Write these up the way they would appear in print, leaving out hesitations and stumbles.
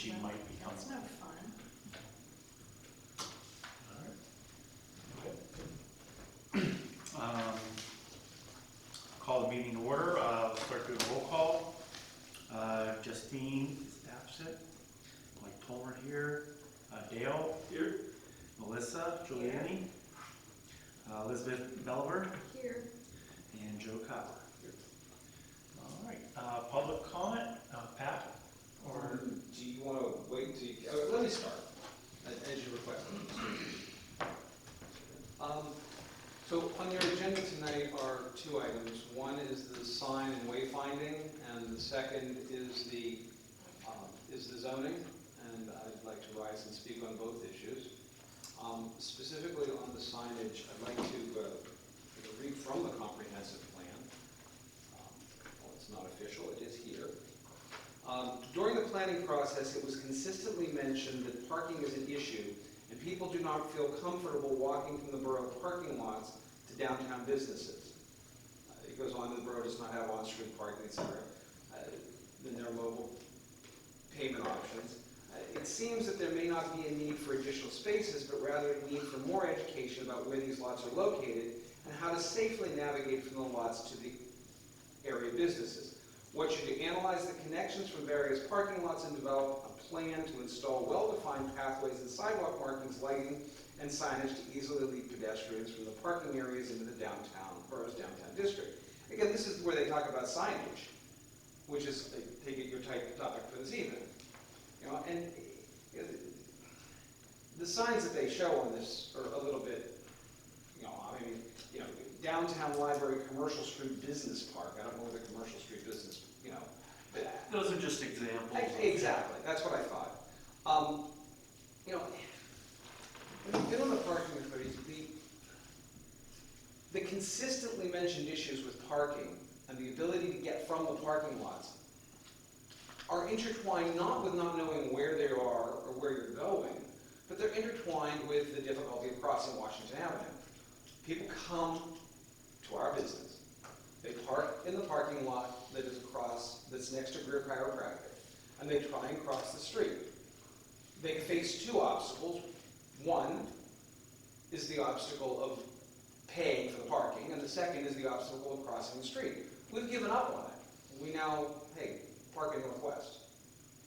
she might be coming. That's no fun. All right. Call the meeting to order. Start doing a roll call. Justine is absent. Mike Tolmer here. Dale here. Melissa Giuliani. Elizabeth Belver. Here. And Joe Copper. Here. All right. Public comment. Pat? Or do you want to wait till you, let me start, as you request. So on your agenda tonight are two items. One is the sign and wayfinding, and the second is the zoning. And I'd like to rise and speak on both issues. Specifically on the signage, I'd like to read from the comprehensive plan. Well, it's not official, it is here. During the planning process, it was consistently mentioned that parking is an issue, and people do not feel comfortable walking from the borough parking lots to downtown businesses. It goes on, the borough does not have on-street parking, etc. Then there are mobile payment options. It seems that there may not be a need for additional spaces, but rather a need for more education about where these lots are located and how to safely navigate from the lots to the area businesses. What should you analyze the connections from various parking lots and develop a plan to install well-defined pathways and sidewalk markings, lighting, and signage to easily lead pedestrians from the parking areas into the borough's downtown district. Again, this is where they talk about signage, which is, I take it, your topic for this evening. And the signs that they show on this are a little bit, downtown library, Commercial Street Business Park. I don't know where the Commercial Street Business, those are just examples. Exactly, that's what I thought. When you've been on the parking authorities, the consistently mentioned issues with parking and the ability to get from the parking lots are intertwined not with not knowing where they are or where you're going, but they're intertwined with the difficulty of crossing Washington Avenue. People come to our business. They park in the parking lot that is that's next to Greer Chiropractic, and they try and cross the street. They face two obstacles. One is the obstacle of paying for the parking, and the second is the obstacle of crossing the street. We've given up on it. We now, park in Northwest,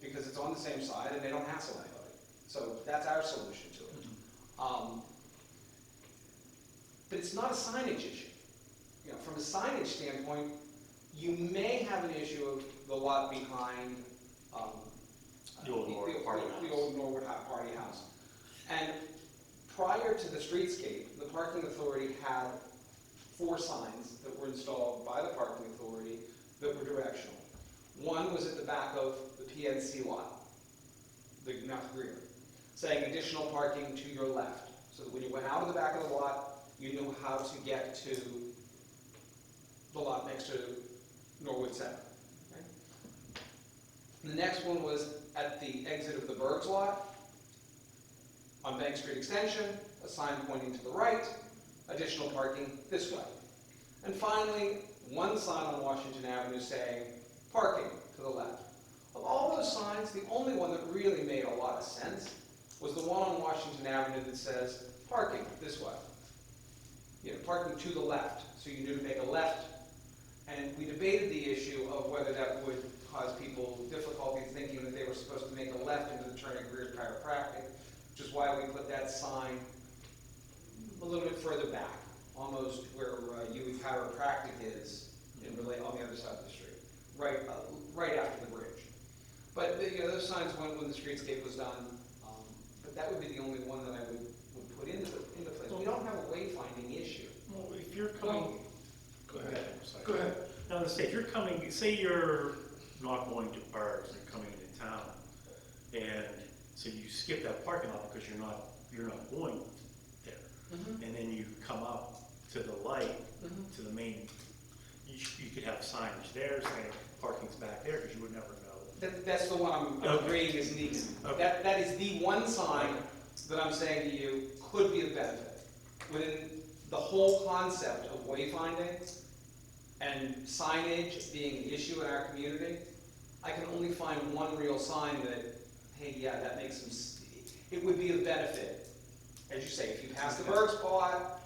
because it's on the same side and they don't hassle anybody. So that's our solution to it. But it's not a signage issue. From a signage standpoint, you may have an issue of the lot behind the old Norwood Party House. And prior to the streetscape, the parking authority had 4 signs that were installed by the parking authority that were directional. One was at the back of the PNC lot, the Mount Greer, saying additional parking to your left. So that when you went out of the back of the lot, you knew how to get to the lot next to Norwood Center. Okay? The next one was at the exit of the Bergs lot, on Bank Street Extension, a sign pointing to the right, additional parking this way. And finally, one sign on Washington Avenue saying, parking to the left. Of all those signs, the only one that really made a lot of sense was the one on Washington Avenue that says, parking this way. Parking to the left, so you knew to make a left. And we debated the issue of whether that would cause people difficulty thinking that they were supposed to make a left into the turn at Greer Chiropractic, which is why we put that sign a little bit further back, almost where UE Chiropractic is on the other side of the street, right after the bridge. But those signs went when the streetscape was done, but that would be the only one that I would put into place. We don't have a wayfinding issue. Well, if you're coming, Go ahead. Go ahead. Now, let's say if you're coming, say you're not going to Bergs and coming into town, and so you skip that parking lot because you're not going there, and then you come up to the light, to the main. You could have signage there saying parking's back there because you would never know. That's the one I'm agreeing is needed. Okay. That is the one sign that I'm saying to you could be of benefit. Within the whole concept of wayfinding and signage being an issue in our community, I can only find one real sign that hey, yeah, that makes some, it would be of benefit. As you say, if you pass the Berg spot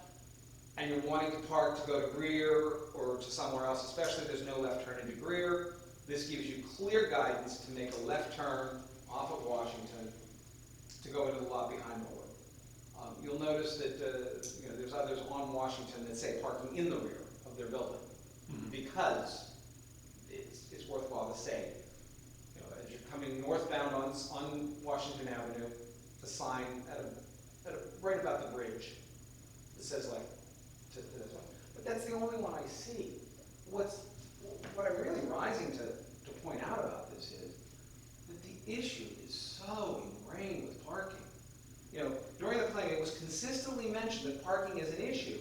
and you're wanting to park to go to Greer or to somewhere else, especially if there's no left turn into Greer, this gives you clear guidance to make a left turn off of Washington to go into the lot behind Millwood. You'll notice that there's others on Washington that say parking in the rear of their building, because it's worthwhile to say, as you're coming northbound on Washington Avenue, a sign right about the bridge that says like, to this one. But that's the only one I see. What I'm really rising to point out about this is that the issue is so ingrained with parking. During the planning, it was consistently mentioned that parking is an issue.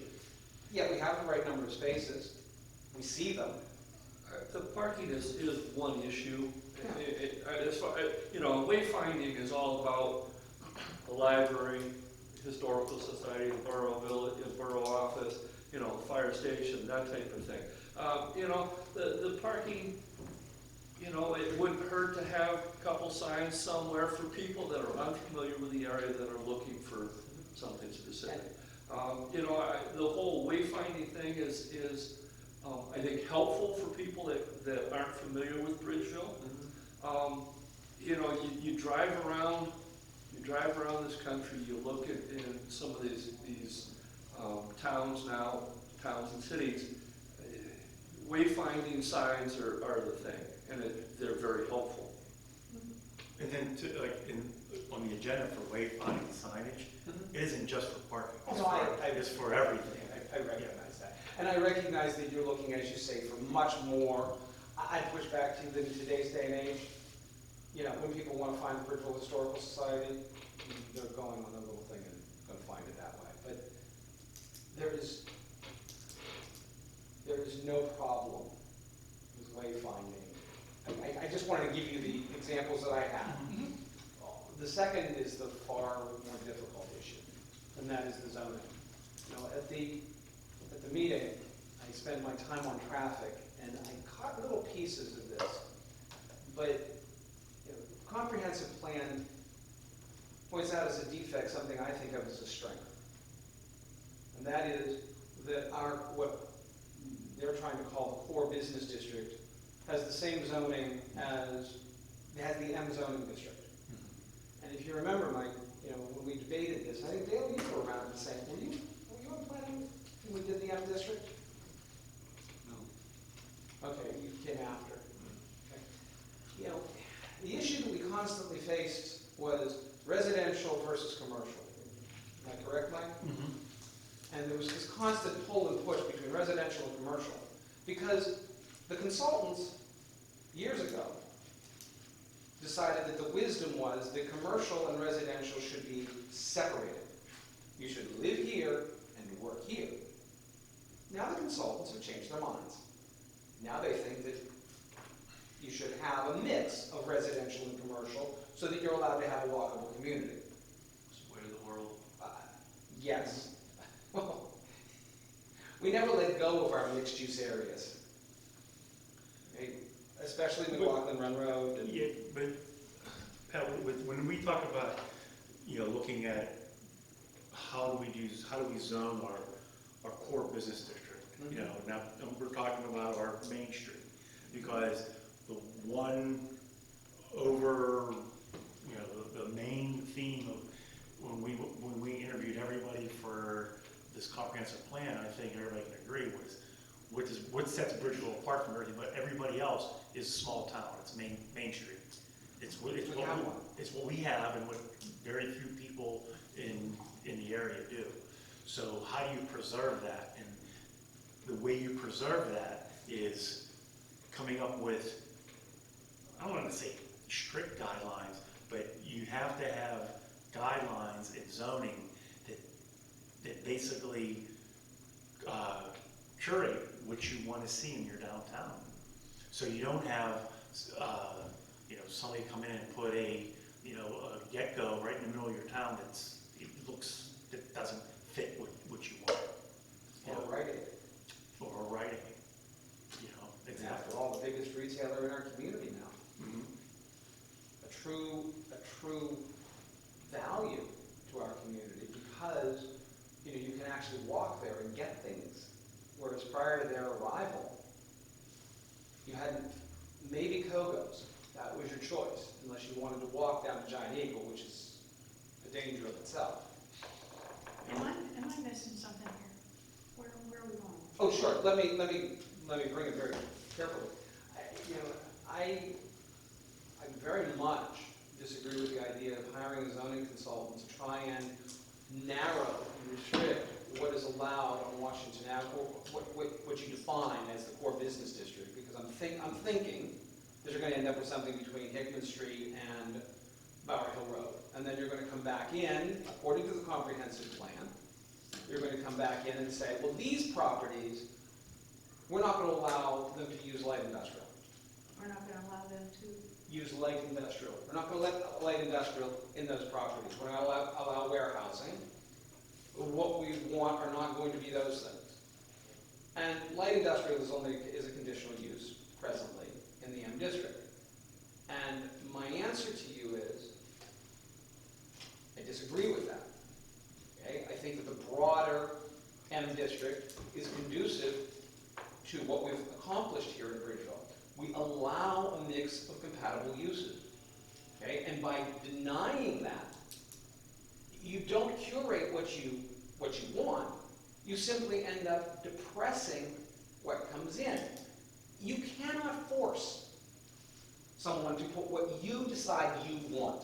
Yet we have the right number of spaces. We see them. The parking is one issue. Wayfinding is all about the library, historical society, the borough village, the borough office, fire station, that type of thing. The parking, it wouldn't hurt to have a couple signs somewhere for people that are unfamiliar with the area that are looking for something specific. The whole wayfinding thing is I think helpful for people that aren't familiar with Bridgeville. You drive around this country, you look in some of these towns now, towns and cities, wayfinding signs are the thing, and they're very helpful. And then on the agenda for wayfinding signage, it isn't just for parking, it's for everything. I recognize that. And I recognize that you're looking, as you say, for much more. I'd push back to you that in today's day and age, when people want to find the Bridgeville Historical Society, they're going on their little thing and going to find it that way. But there is no problem with wayfinding. I just wanted to give you the examples that I had. The second is the far more difficult issue, and that is the zoning. At the meeting, I spent my time on traffic, and I caught little pieces of this. But comprehensive plan points out as a defect something I think of as a strength, and that is that what they're trying to call the core business district has the same zoning as the M zoning district. And if you remember, Mike, when we debated this, I think Dale, you were around and saying, were you on planning when we did the M district? No. Okay, you came after. Okay. The issue that we constantly faced was residential versus commercial. Am I correct, Mike? And there was this constant pull and push between residential and commercial, because the consultants, years ago, decided that the wisdom was that commercial and residential should be separated. You should live here and work here. Now the consultants have changed their minds. Now they think that you should have a mix of residential and commercial so that you're allowed to have a walkable community. It's the way of the world. Yes. Well, we never let go of our mixed-use areas, okay? Especially McLaughlin Run Road. And Yeah, but Pat, when we talk about looking at how do we zone our core business district, now we're talking about our Main Street, because the one over the main theme of when we interviewed everybody for this comprehensive plan, I think everybody can agree, was what sets Bridgeville apart from everything, but everybody else is small town. It's Main Street. It's what we have and what very few people in the area do. So how do you preserve that? And the way you preserve that is coming up with, I don't want to say strict guidelines, but you have to have guidelines in zoning that basically curate what you want to see in your downtown. So you don't have somebody come in and put a get-go right in the middle of your town that doesn't fit what you want. Or writing. Or writing. Exactly. After all, the biggest retailer in our community now. A true value to our community because, you can actually walk there and get things. Whereas prior to their arrival, you had maybe Kogo's. That was your choice, unless you wanted to walk down to Giant Eagle, which is a danger of itself. Am I missing something here? Where are we going? Oh, sure. Let me bring it very carefully. I very much disagree with the idea of hiring a zoning consultant to try and narrow and restrict what is allowed on Washington Avenue, or what you define as the core business district, because I'm thinking that you're going to end up with something between Hickman Street and Bower Hill Road. And then you're going to come back in, according to the comprehensive plan, you're going to come back in and say, well, these properties, we're not going to allow them to use light industrial. We're not gonna allow them to, Use light industrial. We're not going to let light industrial in those properties. We're not going to allow warehousing. What we want are not going to be those things. And light industrial is a conditional use presently in the M district. And my answer to you is, I disagree with that. Okay? I think that the broader M district is conducive to what we've accomplished here in Bridgeville. We allow a mix of compatible uses. Okay? And by denying that, you don't curate what you want. You simply end up depressing what comes in. You cannot force someone to put what you decide you want.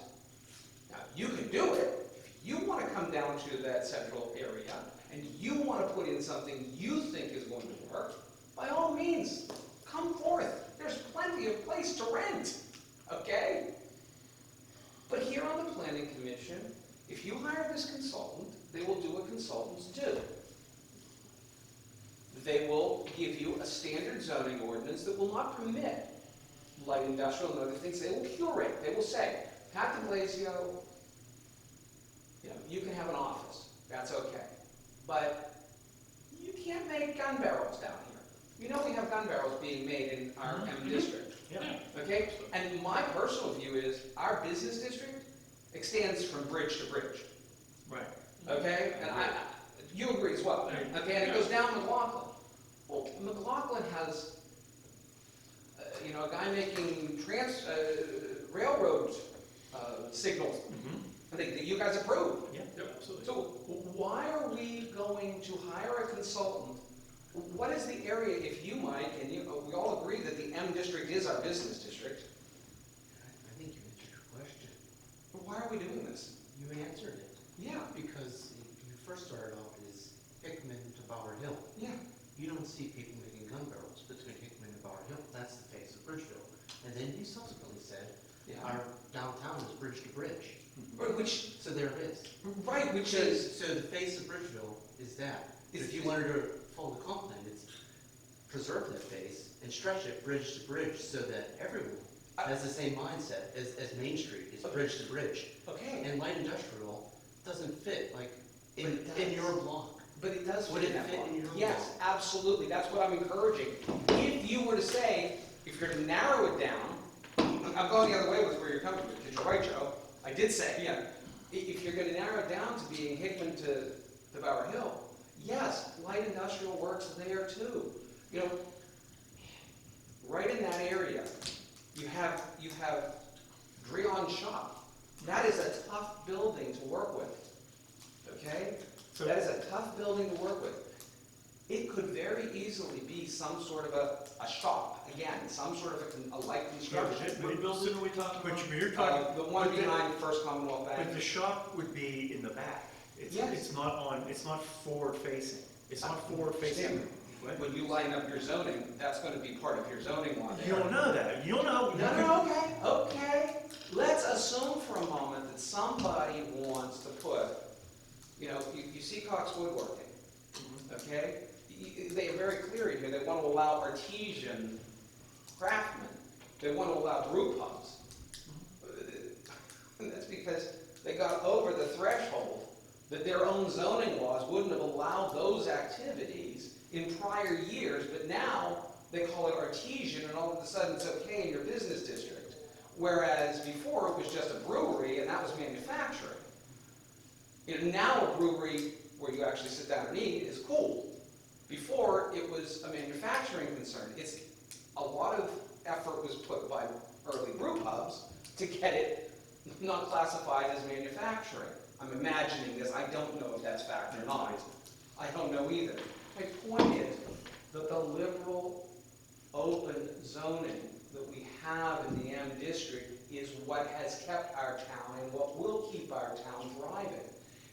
Now, you can do it. If you want to come down to that central area and you want to put in something you think is going to work, by all means, come forth. There's plenty of place to rent, okay? But here on the Planning Commission, if you hire this consultant, they will do what consultants do. They will give you a standard zoning ordinance that will not permit light industrial and other things. They will curate. They will say, Pat de Blasio, you can have an office. That's okay. But you can't make gun barrels down here. We have gun barrels being made in our M district. Yeah. Okay? And my personal view is our business district extends from bridge to bridge. Right. Okay? And you agree as well. Okay? And it goes down McLaughlin. Well, McLaughlin has, a guy making railroad signals. I think that you guys approved. Yeah, absolutely. So why are we going to hire a consultant? What is the area, if you, Mike, and we all agree that the M district is our business district. I think you answered your question. But why are we doing this? You answered it. Yeah, Because you first started off as Hickman to Bower Hill. yeah. You don't see people making gun barrels between Hickman and Bower Hill. That's the face of Bridgeville. And then you subsequently said, Yeah. our downtown is bridge to bridge. Which, So there it is. right, which So, is, so the face of Bridgeville is that. Is- If you wanted to follow the comp plan, it's preserve that face and stretch it bridge to bridge so that everyone has the same mindset as Main Street, is bridge to bridge. okay, And light industrial doesn't fit like But in it does. your block. but it does Would fit it in that fit block. in your Yes, block? absolutely, that's what I'm encouraging. If you were to say, if you're to narrow it down, I'm going the other way with where you're coming from, because you're right, Joe. I did say, if you're gonna narrow it down to being Hickman to Bower Hill, yes, light industrial works there too. Right in that area, you have Dreon Shop. That is a tough building to work with, okay? So- That is a tough building to work with. It could very easily be some sort of a shop, again, some sort of a light construction. What building are we talking about? But you're talking, The one but the- behind First Commonwealth but Bank. the shop would be in the back. Yes. It's not forward facing. It's not forward facing. Sam, when you line up your zoning, that's gonna be part of your zoning law. You don't know that. You don't know. No, okay. Let's assume for a moment that somebody wants to put, you see Cox Woodworking, okay? They are very clear here, they want to allow artisan craftsmen, they want to allow brew pubs. And that's because they got over the threshold that their own zoning laws wouldn't have allowed those activities in prior years, but now they call it artesian, and all of a sudden it's okay in your business district. Whereas before, it was just a brewery, and that was manufacturing. You know, now a brewery where you actually sit down and eat is cool. Before, it was a manufacturing concern. It's a lot of effort was put by early brew pubs to get it not classified as manufacturing. I'm imagining this. I don't know if that's fact or not. I don't know either. My point is that the liberal, open zoning that we have in the M district is what has kept our town and what will keep our town thriving.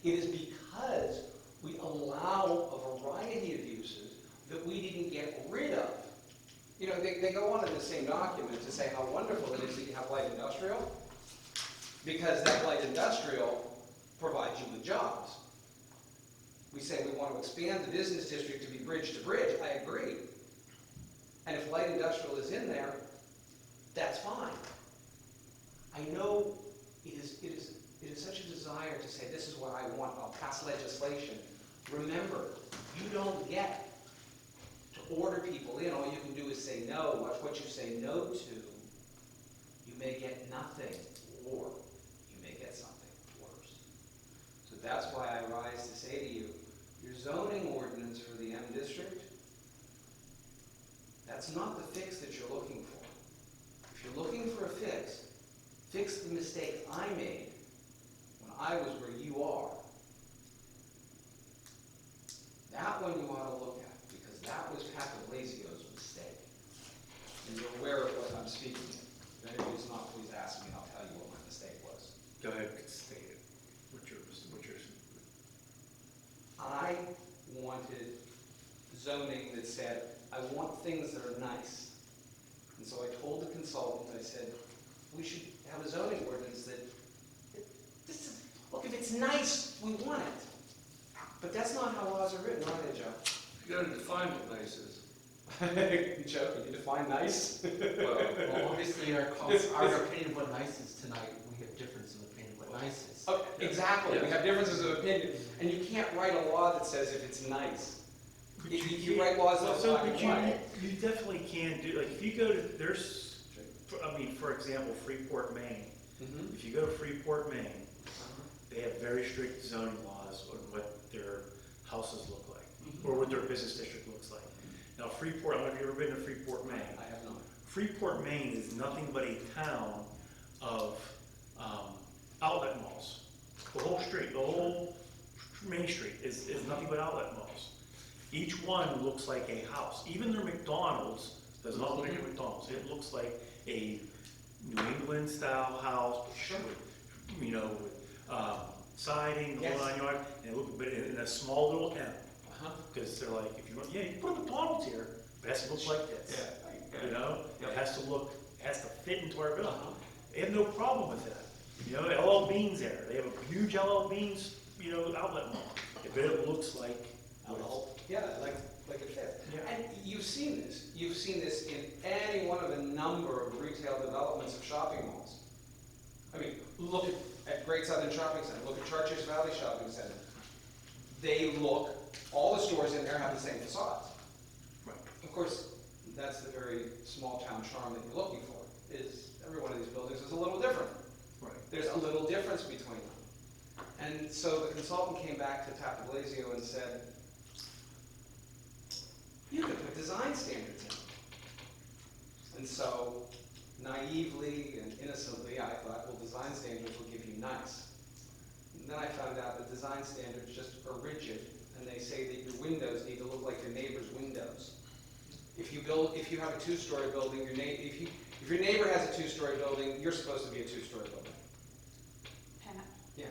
It is because we allow a variety of uses that we didn't get rid of. You know, they go on in the same document to say how wonderful it is that you have light industrial, because that light industrial provides you with jobs. We say we want to expand the business district to be bridge to bridge. I agree. And if light industrial is in there, that's fine. I know it is such a desire to say, this is what I want, I'll pass legislation. Remember, you don't get to order people in. All you can do is say no. Watch what you say no to. You may get nothing, or you may get something worse. So that's why I rise to say to you, your zoning ordinance for the M district, that's not the fix that you're looking for. If you're looking for a fix, fix the mistake I made when I was where you are. That one you ought to look at, because that was Pat de Blasio's mistake. And you're aware of what I'm speaking of. If anybody's not, please ask me, and I'll tell you what my mistake was. Go ahead, state it. What's your? I wanted zoning that said, I want things that are nice. And so I told the consultant, I said, we should have a zoning ordinance that, look, if it's nice, we want it. But that's not how laws are written, are they, Joe? You gotta define what nice is. Joe, can you define nice? Well, obviously, our opinion of what nice is tonight, we have difference in opinion of what nice is. Oh, exactly, we have differences of opinion, and you can't write a law that says if it's nice. If you write laws that So, are black but and white. you definitely can do, like, if you go to, there's, I mean, for example, Freeport, Maine. Mhm. If you go to Freeport, Maine, they have very strict zoning laws on what their houses look like, or what their business district looks like. Now, Freeport, I don't know if you've ever been to Freeport, Maine. I have not. Freeport, Maine is nothing but a town of outlet malls. The whole street, the whole Main Street is nothing but outlet malls. Each one looks like a house. Even their McDonald's does not look like a McDonald's. It looks like a New England style house, with, you know, with siding, the whole Yes. 9 yards, and look, but in a small little town. Uh-huh. Because they're like, if you want, yeah, you put a McDonald's here, it has to look like this. You know, it has to fit into our village. Uh-huh. They have no problem with that. You know, LL Beans there, they have a huge LL Beans, you know, outlet mall. But it looks like, Yeah, like it fits. Yeah. And you've seen this. You've seen this in any one of a number of retail developments of shopping malls. I mean, look at Great Southern Shopping Center, look at Chartiers Valley Shopping Center. They look, all the stores in there have the same facades. Right. Of course, that's the very small town charm that you're looking for, is every one of these buildings is a little different. right. There's a little difference between them. And so the consultant came back to Pat de Blasio and said, you could put design standards in. And so naively and innocently, I thought, well, design standards will give you nice. And then I found out that design standards just are rigid, and they say that your windows need to look like your neighbor's windows. If you have a two-story building, if your neighbor has a two-story building, you're supposed to be a two-story building. Pat, Yeah.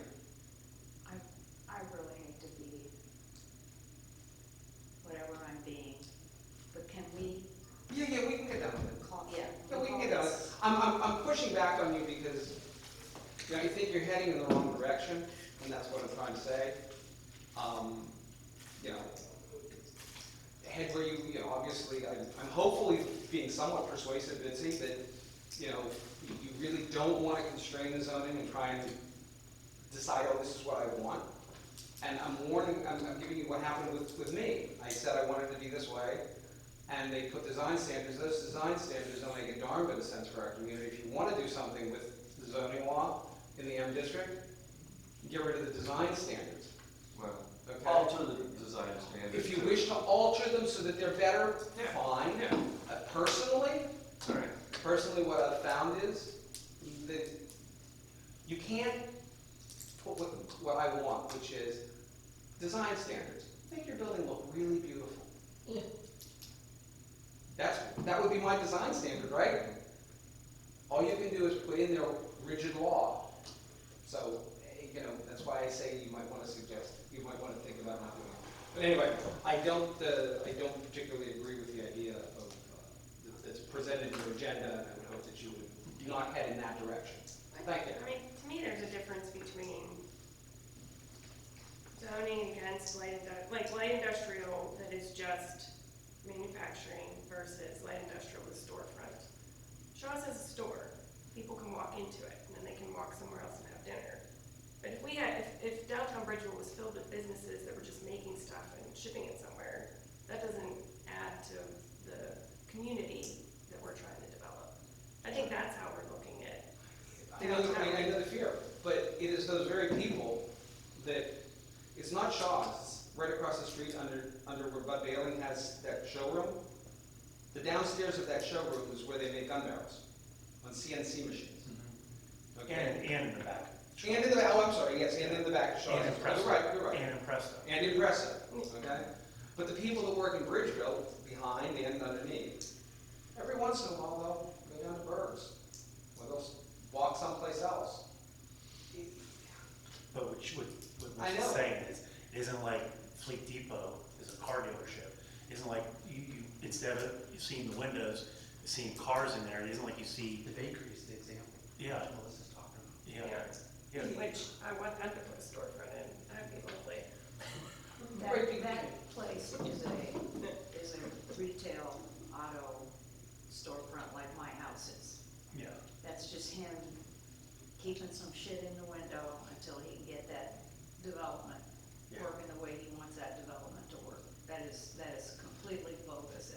I really hate to be whatever I'm being, but can we Yeah, we can get down with it. call, Yeah, we can get down with it. I'm pushing back on you because, you know, I think you're heading in the wrong direction, and that's what I'm trying to say. You know, head where you know, obviously, I'm hopefully being somewhat persuasive, Bitsy, that, you know, you really don't want to constrain the zoning and try and decide, oh, this is what I want. And I'm giving you what happened with me. I said I wanted it to be this way, and they put design standards, those design standards don't make a darn bit of sense for our community. If you want to do something with the zoning law in the M district, get rid of the design standards, Well, okay? alter the design standards. If you wish to alter them so that they're better, fine. Yeah, Personally, all right. Personally, what I've found is that you can't put what I want, which is design standards. Make your building look really beautiful. That would be my design standard, right? All you can do is put in there rigid law. So, that's why I say you might want to think about not doing it. But anyway, I don't particularly agree with the idea of, that's presented in your agenda, and I would hope that you would not head in that direction. Thank you. I mean, to me, there's a difference between zoning against light industrial that is just manufacturing versus light industrial with storefront. Shaw's has a store, people can walk into it, and then they can walk somewhere else and have dinner. But if downtown Bridgeville was filled with businesses that were just making stuff and shipping it somewhere, that doesn't add to the community that we're trying to develop. I think that's how we're looking at I know the fear, but it is those very people that, it's not Shaw's, it's right across the street under where Bud Baling has that showroom. The downstairs of that showroom is where they make gun barrels on CNC machines. Okay? And in the back. And in the back, I'm sorry, yes, and in the back of Shaw's. And Impressa. You're right. And Impressa. And Impressa, okay? But the people that work in Bridgeville, behind and underneath, every once in a while they'll go down to Burrs, or they'll walk someplace else. But what I she's know. saying is, it isn't like Fleet Depot is a car dealership. It isn't like you instead of seeing the windows, seeing cars in there, it isn't like you see, The bakery is the example. Yeah. That Melissa's talking about. yeah. which I want them to put a storefront in, that'd be lovely. That place is a retail auto storefront like my house is. Yeah. That's just him keeping some shit in the window until he can get that development Yeah. working the way he wants that development to work. That is completely bogus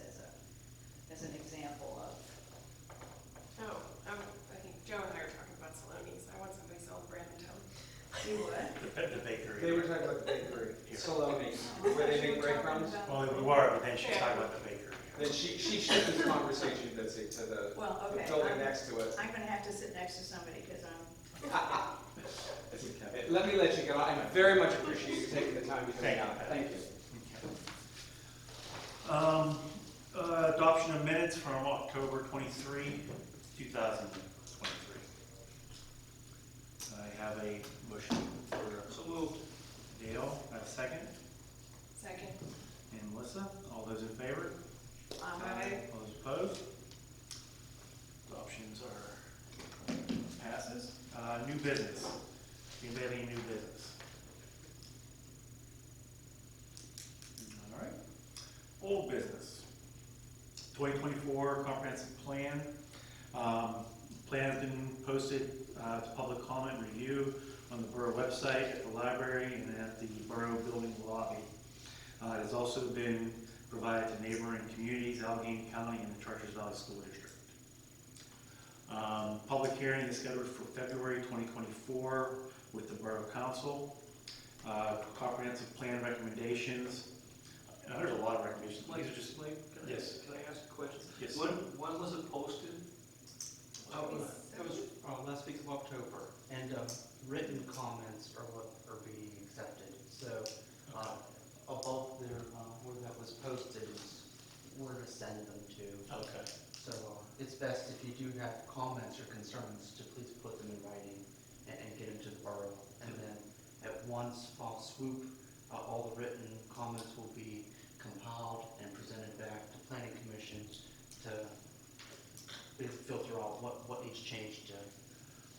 as an example of. Oh, I think Joe and I are talking about Saloni's, I want somebody selling bread in town. You what? The bakery. They were talking about the bakery, Here. Saloni, where they make breadcrumbs. Well, we were, but then she's talking about the bakery. Then she shifted the conversation, Betsy, to the Okay. building next to it. I'm gonna have to sit next to somebody because I'm. Let me let you go. I very much appreciate you taking the time to come Thank you. out. Thank you. Adoption of minutes from October 23, 2023. I have a motion for So moved. Dale, I have a second, Second. and Melissa, all those in favor? Aye. All those opposed? Adoptions are passes. New business. Anybody have any new business? All right. Old business. 2024 comprehensive plan. Plan has been posted to public comment review on the borough website, at the library, and at the borough building lobby. It has also been provided to neighboring communities, Allegheny County and the Chartiers Valley School District. Public hearing is scheduled for February 2024 with the Borough Council. Comprehensive plan recommendations. There's a lot of recommendations. These are just, Mike, Yes. Can I ask a question? Yes. When was it posted? That was last week of October, and written comments are what are being accepted. So above there, where that was posted is where to send them to. okay. So it's best if you do have comments or concerns to please put them in writing and get them to the borough. And then at once, fall swoop, all the written comments will be compiled and presented back to planning commission to filter out what needs changed to.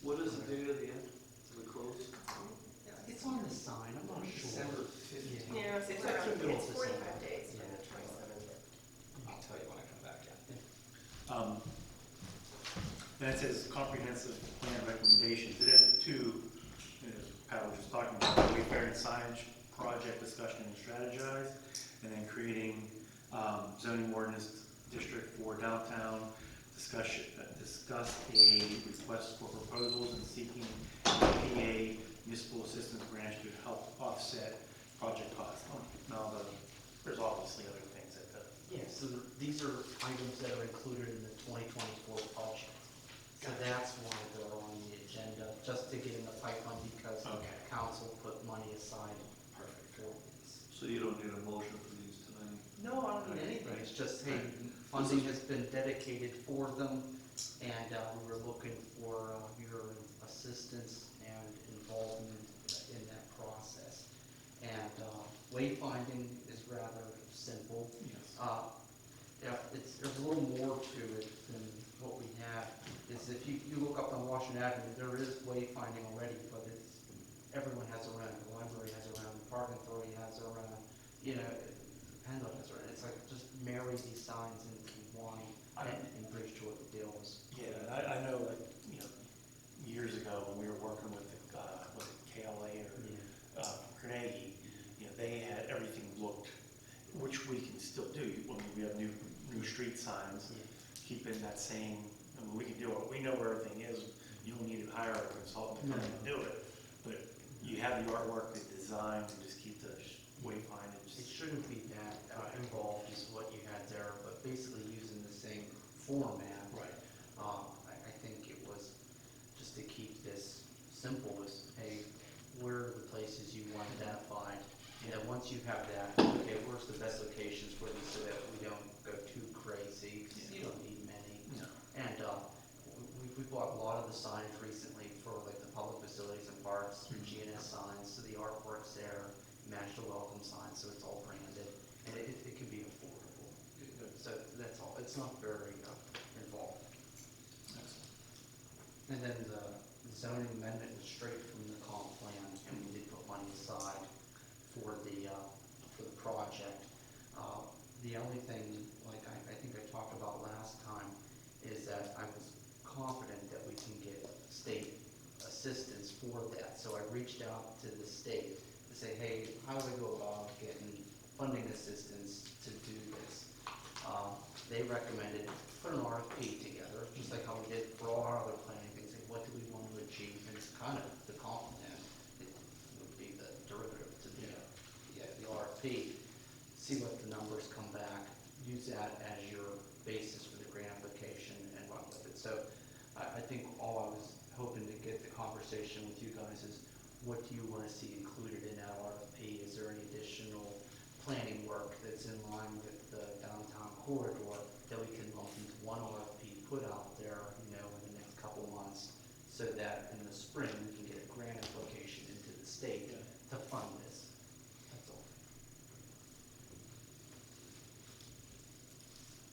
What is the date of the end? We close? It's on the sign, I'm not sure. December 15th. Yeah, it's It's around, actually middle it's of 45 December. days from Yeah. the 27th. I'll tell you when I come back, yeah. Then it says comprehensive plan recommendations. It has two, as Pat was just talking about, wayfair and signage project discussion and strategize, and then creating zoning ordinance District for downtown, discuss a request for proposals and seeking PA municipal assistance grants to help offset project costs. Now, there's obviously other things that the. Yeah, so these are items that are included in the 2024 budget. So Gotcha. that's why they're on the agenda, just to get in the pipeline because Okay. council put money aside Perfect. for these. So you don't need a motion for these tonight? No, I don't need anything, Right. it's just, hey, funding has been dedicated for them, and we were looking for your assistance and involvement in that process. And wayfinding is rather simple. Yes. Yeah, there's a little more to it than what we have, is if you look up on Washington Avenue, there is wayfinding already, but everyone has their own, the library has their own, the parking authority has their own, PennDOT has their own, it's like, just marry these signs into one, and Bridgeport deals. Yeah, and I know, like, years ago, when we were working with the, was it KLA or Carnegie, they had everything looked, which we can still do. I mean, we have new street signs, keeping that same, we can do it, we know where everything is. You don't need to hire a consultant to come in and do it, but you have the artwork, the design, and just keep the wayfinding. It shouldn't be that involved as what you had there, but basically using the same format. Right. I think it was just to keep this simple, is, hey, where are the places you want identified? And then once you have that, okay, where's the best locations for these so that we don't go too crazy, 'cause you don't need many. No. And we bought a lot of the signage recently for like the public facilities and parks, through GNS signs, so the artwork's there, match the welcome sign, so it's all branded, and it can be affordable. So that's all, it's not very involved. And then the zoning amendment was straight from the comp plan, and we did put money aside for the project. The only thing, like I think I talked about last time, is that I was confident that we can get state assistance for that. So I reached out to the state to say, hey, how do I go about getting funding assistance to do this? They recommended put an RFP together, just like how we did for all our other planning things, like what do we want to achieve? And it's kind of the comp plan, it would be the derivative to the RFP. See what the numbers come back, use that as your basis for the grant application and run with it. So I think all I was hoping to get the conversation with you guys is, what do you want to see included in that RFP? Is there any additional planning work that's in line with the downtown corridor that we can lump into one RFP, put out there, in the next couple months, so that in the spring we can get a grant application into the state to fund this. That's all.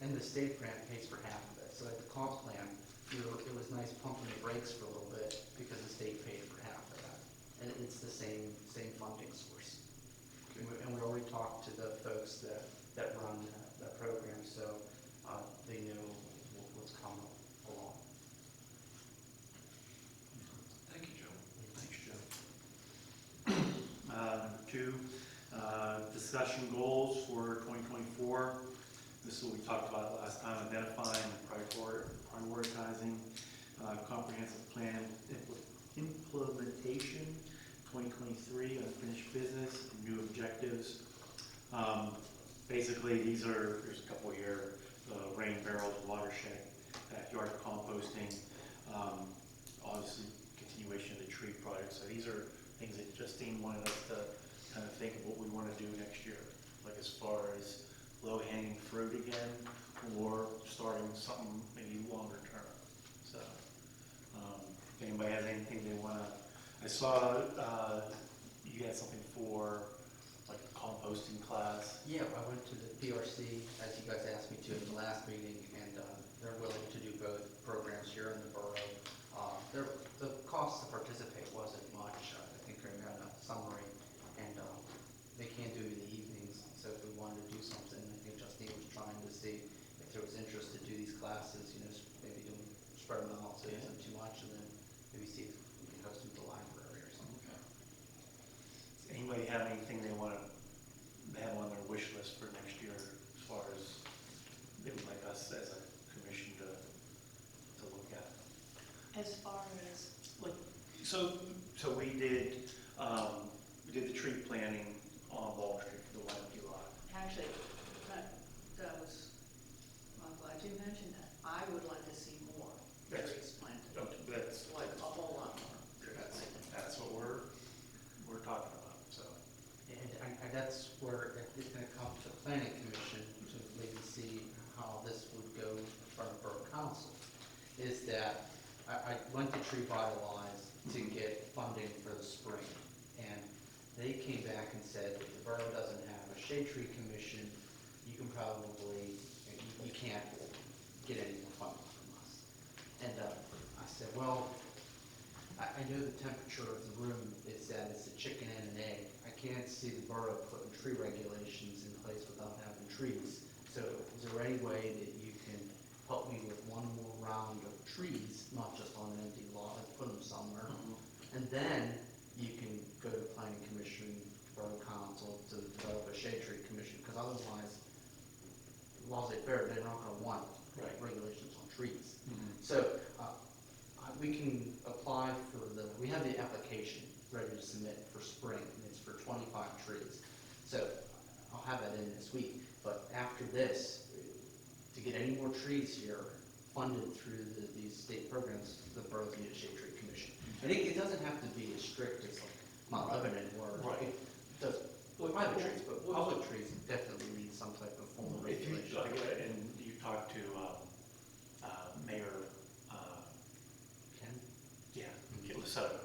And the state grant pays for half of it, so at the comp plan, it was nice pumping the brakes for a little bit, because the state paid for half of that. And it's the same funding source. And we already talked to the folks that run that program, so they know what's coming along. Thank you, Joe. Thanks, Joe. Two, discussion goals for 2024. This is what we talked about last time, identifying and prioritizing comprehensive plan implementation, 2023, unfinished business, and new objectives. Basically, there's a couple here, rain barrels, watershed, backyard composting, obviously continuation of the tree project. So these are things that Justine wanted us to kind of think of what we want to do next year, like as far as low-hanging fruit again, or starting something maybe longer term. So, if anybody has anything they want to, I saw you had something for like a composting class. Yeah, I went to the PRC, as you guys asked me to in the last meeting, and they're willing to do both programs here in the borough. The cost to participate wasn't much. I think I got a summary, and they can't do it in the evenings, so if we wanted to do something, I think Justine was trying to see if there was interest to do these classes, maybe spread them out so it isn't too much, and then maybe see if we can host them at the library or something. Okay. Does anybody have anything they want to have on their wish list for next year, as far as they would like us So we did the tree planting on Baldwin Street for the one empty lot. Actually, I'm glad you mentioned that. I would like to see more That's- trees planted, That's, like a whole lot more. that's what we're talking about, so. And that's where it's gonna come to the planning commission to maybe see how this would go in front of borough council. Is that I went to Tree Vitalize to get funding for the spring. And they came back and said, if the borough doesn't have a shade tree commission, you can probably, you can't get any more funding from us. And I said, well, I know the temperature of the room is that it's a chicken and an egg. I can't see the borough putting tree regulations in place without having trees. So is there any way that you can help me with one more round of trees, not just on an empty lot, like put them somewhere? And then you can go to planning commission, borough council to develop a shade tree commission, because otherwise, laissez-faire, they're not gonna want Right. regulations on trees. So, we can apply for we have the application ready to submit for spring, and it's for 25 trees. So, I'll have that in this week, but after this, to get any more trees here funded through these state programs, the boroughs need a shade tree commission. And it doesn't have to be as strict as like Mount Lebanon, where Right. it does private trees, but public trees definitely need some type of formal If you, regulation. and you talk to Mayor, Ken? yeah, Lusota,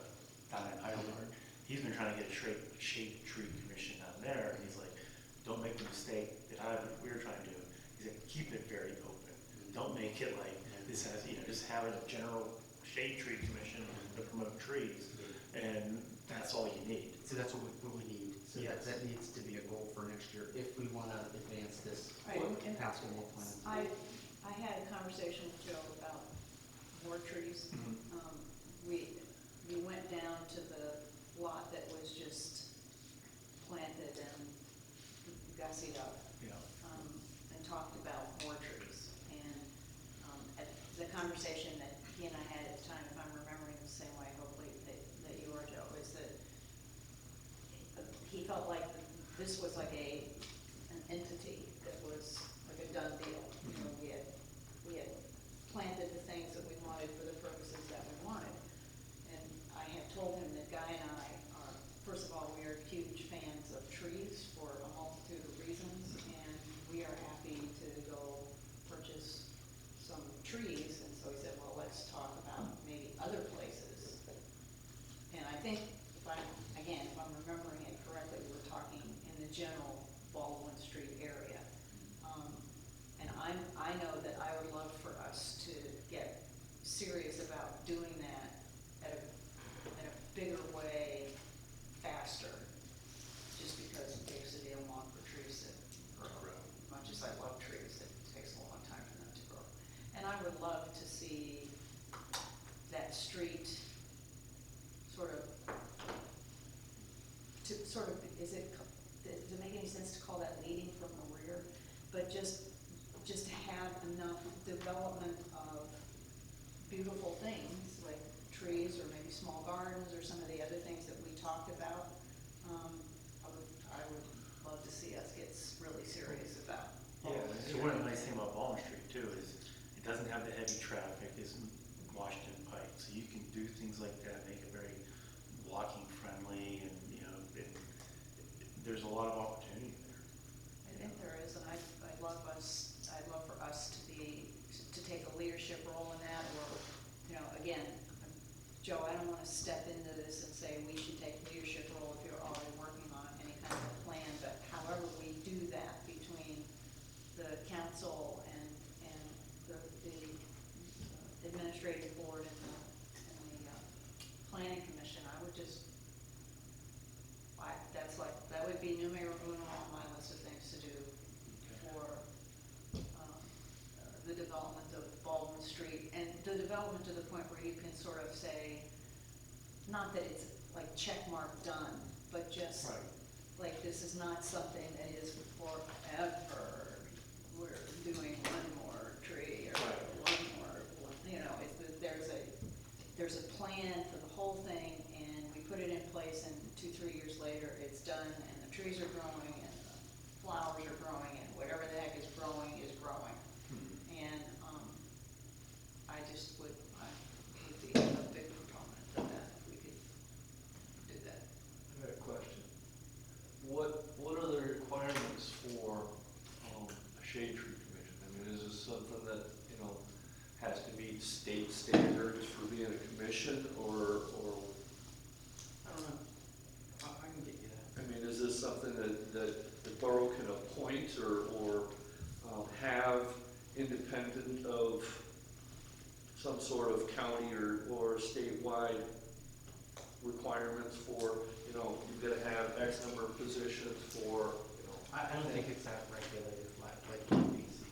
down in Heidelberg, he's been trying to get a shade tree commission down there, and he's like, don't make the mistake that we're trying to do. He said, keep it very open. Don't make it like, this has, just have a general shade tree commission to promote trees, and that's all you need. So that's what we need. So Yes. that needs to be a goal for next year if we want to advance this Right, and basketball plan. I had a conversation with Joe about more trees. We went down to the lot that was just planted and gussied up, You know, and talked about more trees. And at the conversation that he and I had at the time, if I'm remembering the same way, hopefully that you are, Joe, is that he felt like this was like an entity that was like a done deal. You know, we had planted the things that we wanted for the purposes that we wanted. And I have told him that Guy and I are, first of all, we are huge fans of trees for a multitude of reasons, and we are happy to go purchase some trees. And so he said, well, let's talk about maybe other places. And I think, if I'm remembering it correctly, we were talking in the general Baldwin Street area. And I know that I would love for us to get serious about doing that in a bigger way, faster, just because it takes a damn long for trees to grow. Much as I love trees, it takes a long time for them to grow. And I would love to see that street sort of, does it make any sense to call that leading from the rear? But just to have enough development of beautiful things, like trees or maybe small gardens or some of the other things that we talked about. I would love to see us get really serious about. yeah, so one of the nice things about Baldwin Street too is it doesn't have the heavy traffic as Washington Pike, so you can do things like that, make it very walking friendly, and, there's a lot of opportunity there. I think there is, and I'd love for us to take a leadership role in that, or, again, Joe, I don't want to step into this and say we should take leadership role if you're already working on any kind of a plan, but however we do that between the council and the administrative board and the planning commission, I would just, that would be numero uno on my list of things to do for the development of Baldwin Street, and the development to the point where you can sort of say, not that it's like check mark done, but just like this is not something that is forever, we're doing one more tree or one more, there's a plan for the whole thing place and 2, 3 years later, it's done and the trees are growing and the flowers are growing and whatever the heck is growing is growing. And, I just would, I would be a big proponent of that if we could do that. I got a question. What are the requirements for a shade tree commission? I mean, is this something that, you know, has to meet state standards for being a commission, or, I don't know. I can get you that. I mean, is this something that the borough can appoint or have independent of some sort of county or statewide requirements for, you know, you've got to have X number of positions for, you know. I don't think it's that regulated like BC.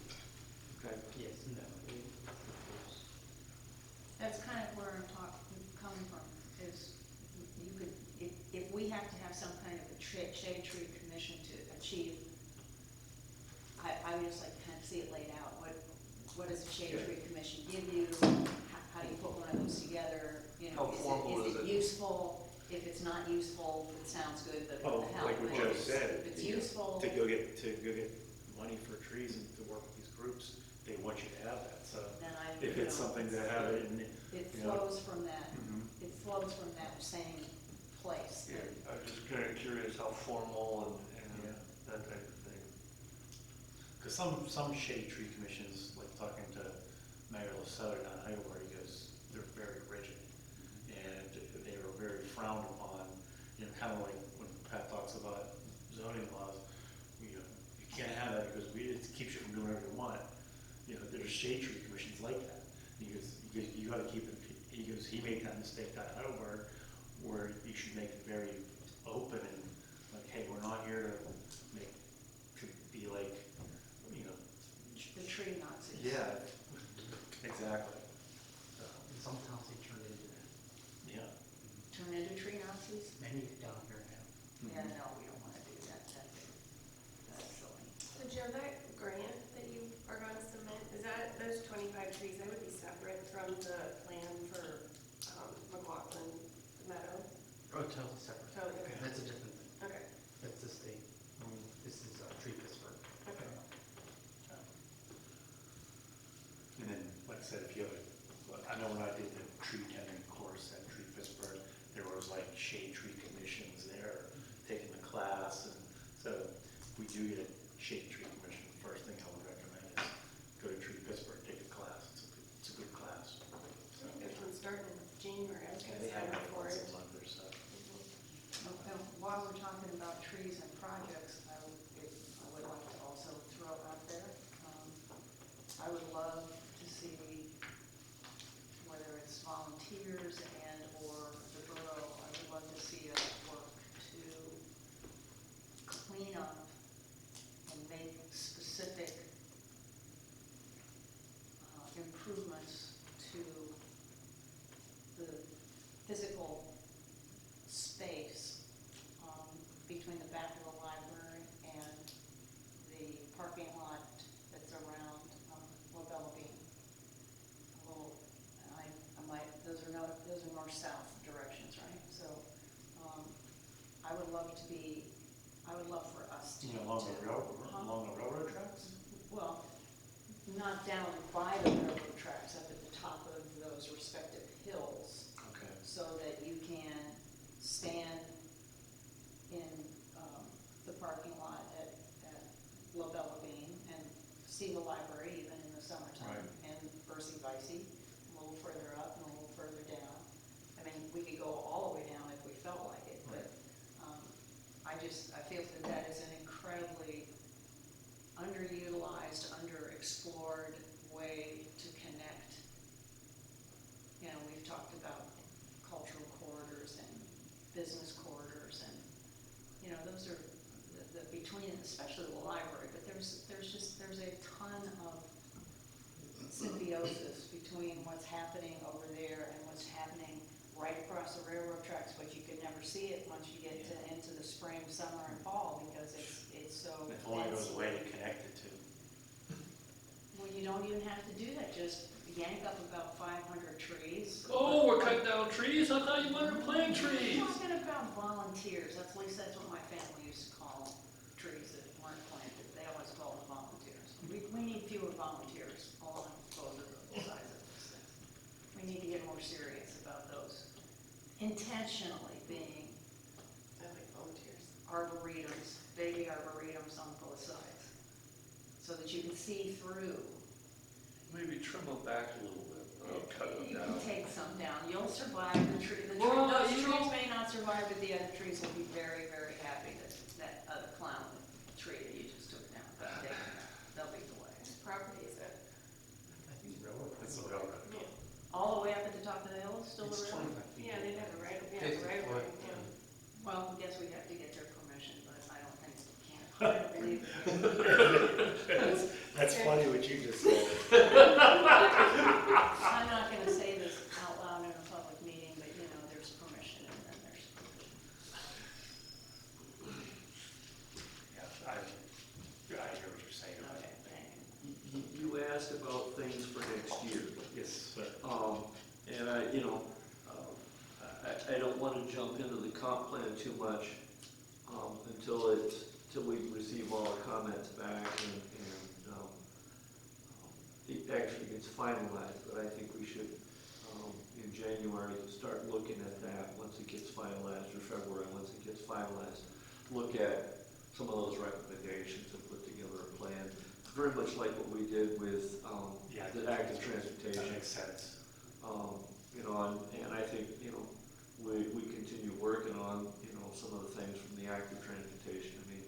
Okay. Yes, no. That's kind of where I'm coming from, is you could, if we have to have some kind of a shade tree commission to achieve, I would just like to kind of see it laid out. What does a shade tree commission give you? How do you put one of those together? You know, How formal is is it? it useful? If it's not useful, it sounds good, but Oh, what the hell? like what If Joe it's- said, If it's you know, useful. to go get money for trees and to work with these groups, they want you to have that, so Then I, if it's something to have it in, it you know. flows from that, it flows from that same place. Yeah, I'm just kind of curious how formal and Yeah. that type of thing. Because some shade tree commissions, like talking to Mayor LaSoda down in Iowa, he goes, they're very rigid. And they are very frowned upon, you know, kind of like when Pat talks about zoning laws, you know, you can't have that because it keeps you from doing whatever you want. You know, there's shade tree commissions like that. He goes, you gotta keep it, he made that mistake down in Heidelberg, where you should make it very open and like, hey, we're not here to be like, you know, The tree Nazis. yeah, exactly. In some towns they turn into that. Yeah. Turn into tree Nazis? Many down here have. Yeah, no, we don't wanna do that, that's silly. So Joe, that grant that you are going to submit, is that, those 25 trees, that would be separate from the plan for McLaughlin Meadow? Oh, totally separate. Totally, okay. That's a different thing. Okay, That's the state. This is Tree Pittsburgh. okay. And then, like I said, if you have, I know when I did the tree tending course at Tree Pittsburgh, there was like shade tree commissions there, taking the class, and so if we do get a shade tree commission, the first thing I would recommend is go to Tree Pittsburgh, take a class, it's a good class. I think there's one starting in January, I was Yeah, gonna they sign have up it for once it. a month or so. And while we're talking about trees and projects, I would like to also throw out there, I would love to see, whether it's volunteers and or the borough, I would love to see us work to clean up and make specific improvements to the physical space between the back of the library and the parking lot that's around LaBella Bean. A little, and I might, those are north-south directions, right? So I would love for us to. You know, along the Huh? railroad tracks? Well, not down by the railroad tracks, up at the top of those respective hills, Okay. so that you can stand in the parking lot at LaBella Bean and see the library even in the summertime. Right. And Bercy Vicey, a little further up and a little further down. I mean, we could go all the way down if we felt like it, but I feel that is an incredibly underutilized, underexplored way to connect. You know, we've talked about cultural corridors and business corridors, and, you know, those are between, especially the library, but there's a ton of symbiosis between what's happening over there and what's happening right across the railroad tracks, but you could never see it once you get into the spring, summer, and fall, because it's so If only there was a way dense. to connect it to. Well, you don't even have to do that, just yank up about 500 trees. Oh, we're cutting down trees? I thought you wanted to plant trees. I'm talking about volunteers, that's at least that's what my family used to call trees that weren't planted, they always called them volunteers. We need fewer volunteers along both of the sides of this thing. We need to get more serious about those intentionally being I like volunteers. arboretums, baby arboretums on both sides, so that you can see through. Maybe trim them back a little bit, cut them You down. can take some down, you'll survive the tree, Well, those you trees know- may not survive, but the other trees will be very, very happy that that other clown tree that you just took down, got taken down, they'll be the way. Whose property is it? That's the railroad. Yeah. All the way up at the top of the hill, still It's the river? 25 feet. Yeah, they have a right, yeah, 50 right foot. away, yeah. Well, I guess we have to get their permission, but I don't think we can. I don't believe it. That's funny what you just said. I'm not gonna say this out loud in a public meeting, but you know, there's permission and then there's permission. Yeah, I hear what you're saying. Okay, thank you. You asked about things for next year. Yes, sir. And I don't want to jump into the comp plan too much, until we receive all the comments back and it actually gets finalized, but I think we should, in January, start looking at that once it gets finalized, or February, once it gets finalized, look at some of those recommendations and put together a plan, very much like what we did with, Yeah, the active that transportation. makes sense. And I think, we continue working on, some of the things from the active transportation. I mean,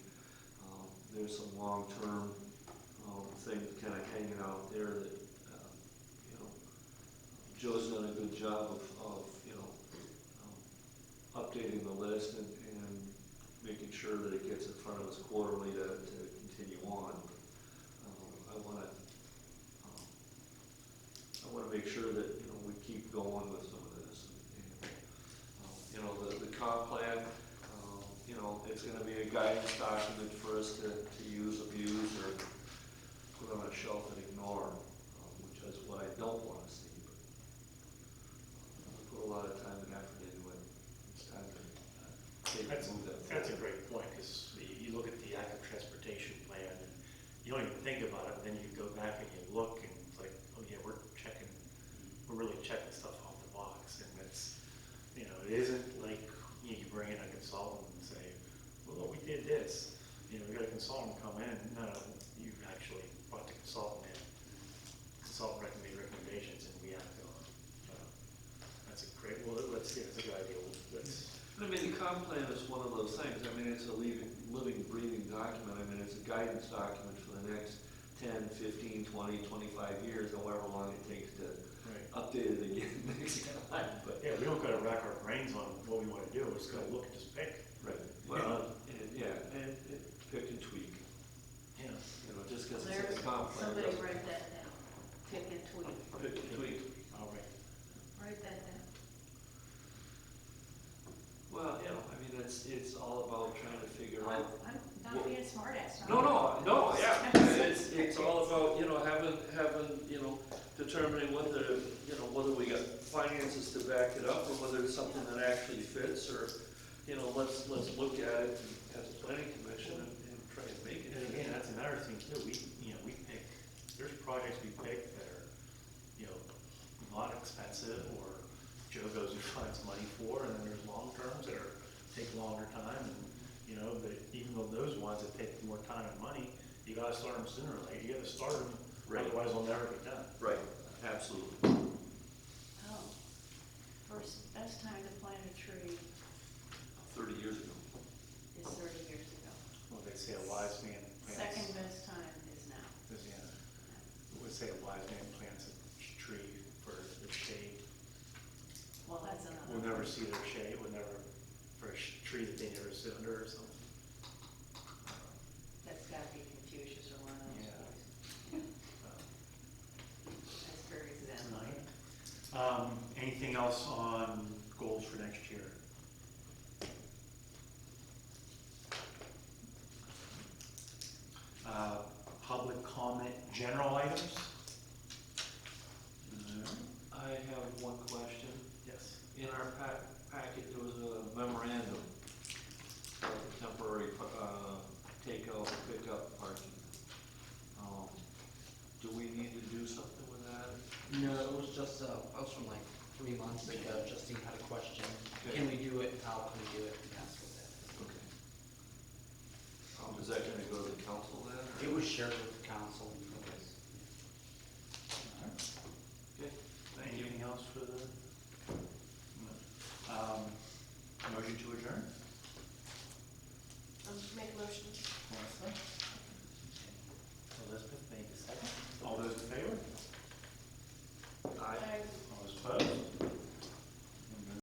there's some long-term, things kind of hanging out there that, Joe's done a good job of updating the list and making sure that it gets in front of us quarterly to continue on. I want to make sure that, we keep going with some of this. And, the comp plan, it's going to be a guidance document for us to use, abuse, or put on a shelf and ignore, which is what I don't want to see. But we put a lot of time and effort into it. It's time to move that That's a forward. great point, because you look at the active transportation plan, and you don't even think about it, and then you go back and you look, and it's like, oh yeah, we're really checking stuff off the box, and it's, it isn't like, you bring in a consultant and say, well, we did this, we got a consultant come in, no, you actually brought the consultant in, consultant made recommendations, and we acted on it. That's a great, well, that's a good idea, I mean, the comp plan is one of those things. I mean, it's a living, breathing document. I mean, it's a guidance document for the next 10, 15, 20, 25 years, however long it takes to right. update it again next time. But, Yeah, we don't gotta rack our brains on what we wanna do, we're just gotta look and just pick. right. Well, and pick and tweak. Yeah. Just because There, it's a comp plan. somebody doesn't- write that down, pick and tweet, Pick and tweak. All right. write that down. Well, I mean, it's all about trying to figure I'm out. not being a smartass. No, yeah. It's all about, having, determining whether, whether we got finances to back it up, or whether it's something that actually fits, or, let's look at it as a planning commission and try and make it. And again, that's another thing too, we pick, there's projects we pick that are, not expensive, or Joe goes and finds money for, and then there's long terms that take longer time, and, but even though those ones that take more time and money, you gotta start them sooner or later, you gotta start them, Right. otherwise they'll never get done. Right, absolutely. Oh, best time to plant a tree 30 years ago. is 30 years ago. Well, they say a wise man plants. Second best time is now. We would say a wise man plants a tree for the shade. Well, that's another. We'll never see their shade, we'll never, for a tree that they never sit under or something. That's gotta be Confucius or one of those Yeah. boys. That's very zen like. Anything else on goals for next year? Public comment, general items? I have one question. Yes. In our packet, there was a memorandum takeout, pickup parking. Do we need to do something with that? No, it was just, I was from like 3 months ago, Justine had a question, Okay. can we do it, how can we do it, and that's what that is. Okay. Is that gonna go to the council then? or- It was shared with the council. Okay, thank you. Anything else for the? Motion to adjourn?